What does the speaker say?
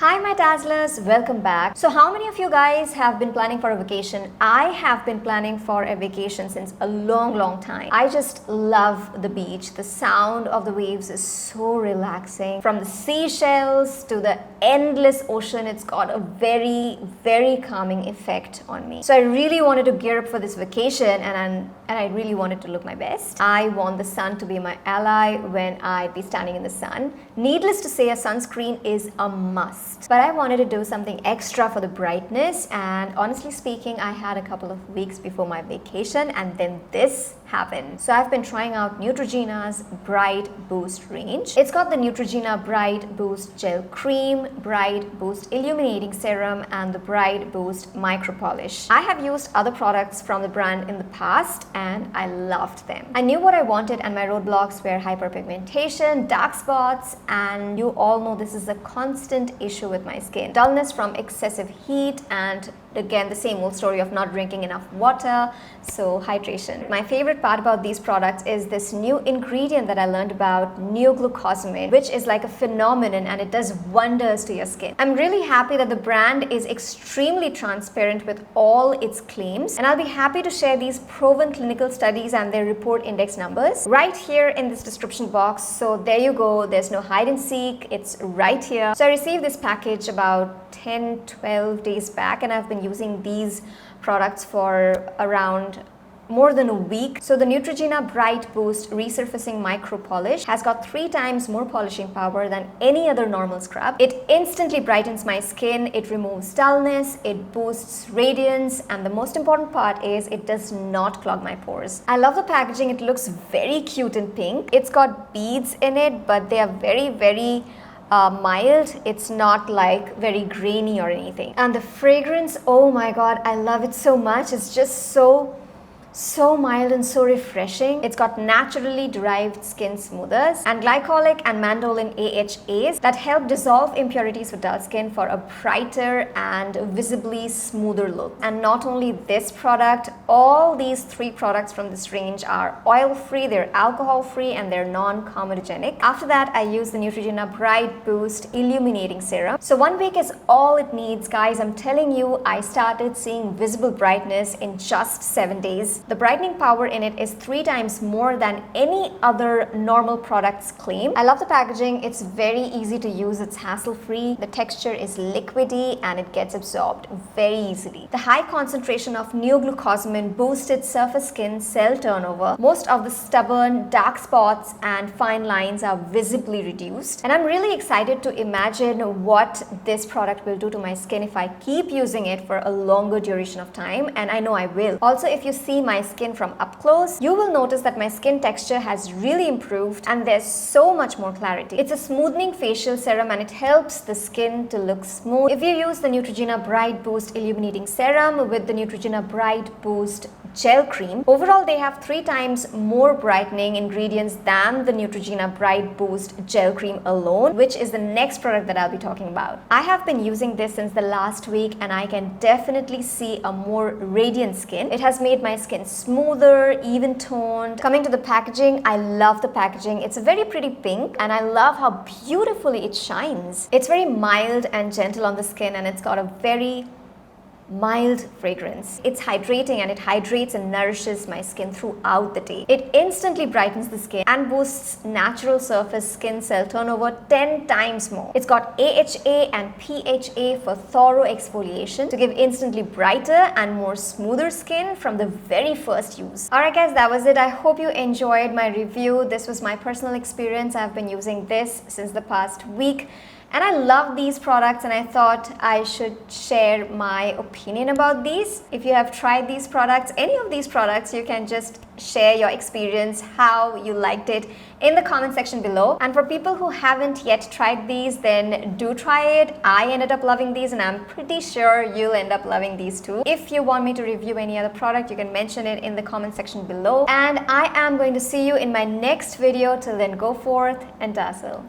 Hi my dazzlers, welcome back. So how many of you guys have been planning for a vacation? I have been planning for a vacation since a long time. I just love the beach. The sound of the waves is so relaxing. From the seashells to the endless ocean, it's got a very calming effect on me. So I really wanted to gear up for this vacation and I really wanted to look my best. I want the sun to be my ally when I'd be standing in the sun. Needless to say, a sunscreen is a must. But I wanted to do something extra for the brightness, and honestly speaking, I had a couple of weeks before my vacation and then this happened. So I've been trying out Neutrogena's Bright Boost range. It's got the Neutrogena Bright Boost Gel Cream, Bright Boost Illuminating Serum and the Bright Boost Micro Polish. I have used other products from the brand in the past and I loved them. I knew what I wanted and my roadblocks were hyperpigmentation, dark spots, and you all know this is a constant issue with my skin. Dullness from excessive heat, and again the same old story of not drinking enough water, so hydration. My favorite part about these products is this new ingredient that I learned about, neoglucosamine, which is like a phenomenon and it does wonders to your skin. I'm really happy that the brand is extremely transparent with all its claims, and I'll be happy to share these proven clinical studies and their report index numbers right here in this description box. So there you go, there's no hide and seek, it's right here. So I received this package about 10-12 days back and I've been using these products for around more than a week. So the Neutrogena Bright Boost Resurfacing Micro Polish has got 3 times more polishing power than any other normal scrub. It instantly brightens my skin, it removes dullness, it boosts radiance, and the most important part is it does not clog my pores. I love the packaging, it looks very cute in pink. It's got beads in it, but they are very mild. It's not like very grainy or anything. And the fragrance, oh my god, I love it so much. It's just so mild and so refreshing. It's got naturally derived skin smoothers and glycolic and mandolin AHAs that help dissolve impurities for dull skin for a brighter and visibly smoother look. And not only this product, all these 3 products from this range are oil-free, they're alcohol-free, and they're non-comedogenic. After that, I use the Neutrogena Bright Boost Illuminating Serum. So 1 week is all it needs, guys. I'm telling you, I started seeing visible brightness in just 7 days. The brightening power in it is 3 times more than any other normal product's claim. I love the packaging. It's very easy to use. It's hassle-free. The texture is liquidy and it gets absorbed very easily. The high concentration of neoglucosamine boosted surface skin cell turnover. Most of the stubborn dark spots and fine lines are visibly reduced. And I'm really excited to imagine what this product will do to my skin if I keep using it for a longer duration of time, and I know I will. Also, if you see my skin from up close, you will notice that my skin texture has really improved and there's so much more clarity. It's a smoothing facial serum and it helps the skin to look smooth. If you use the Neutrogena Bright Boost Illuminating Serum with the Neutrogena Bright Boost Gel Cream, overall they have 3 times more brightening ingredients than the Neutrogena Bright Boost Gel Cream alone, which is the next product that I'll be talking about. I have been using this since the last week and I can definitely see a more radiant skin. It has made my skin smoother, even toned. Coming to the packaging, I love the packaging. It's a very pretty pink and I love how beautifully it shines. It's very mild and gentle on the skin and it's got a very mild fragrance. It's hydrating and it hydrates and nourishes my skin throughout the day. It instantly brightens the skin and boosts natural surface skin cell turnover 10 times more. It's got AHA and PHA for thorough exfoliation to give instantly brighter and more smoother skin from the very first use. Alright guys, that was it. I hope you enjoyed my review. This was my personal experience. I've been using this since the past week. And I love these products and I thought I should share my opinion about these. If you have tried these products, any of these products, you can just share your experience, how you liked it in the comment section below. And for people who haven't yet tried these, then do try it. I ended up loving these and I'm pretty sure you'll end up loving these too. If you want me to review any other product, you can mention it in the comment section below. And I am going to see you in my next video. Till then, go forth and dazzle.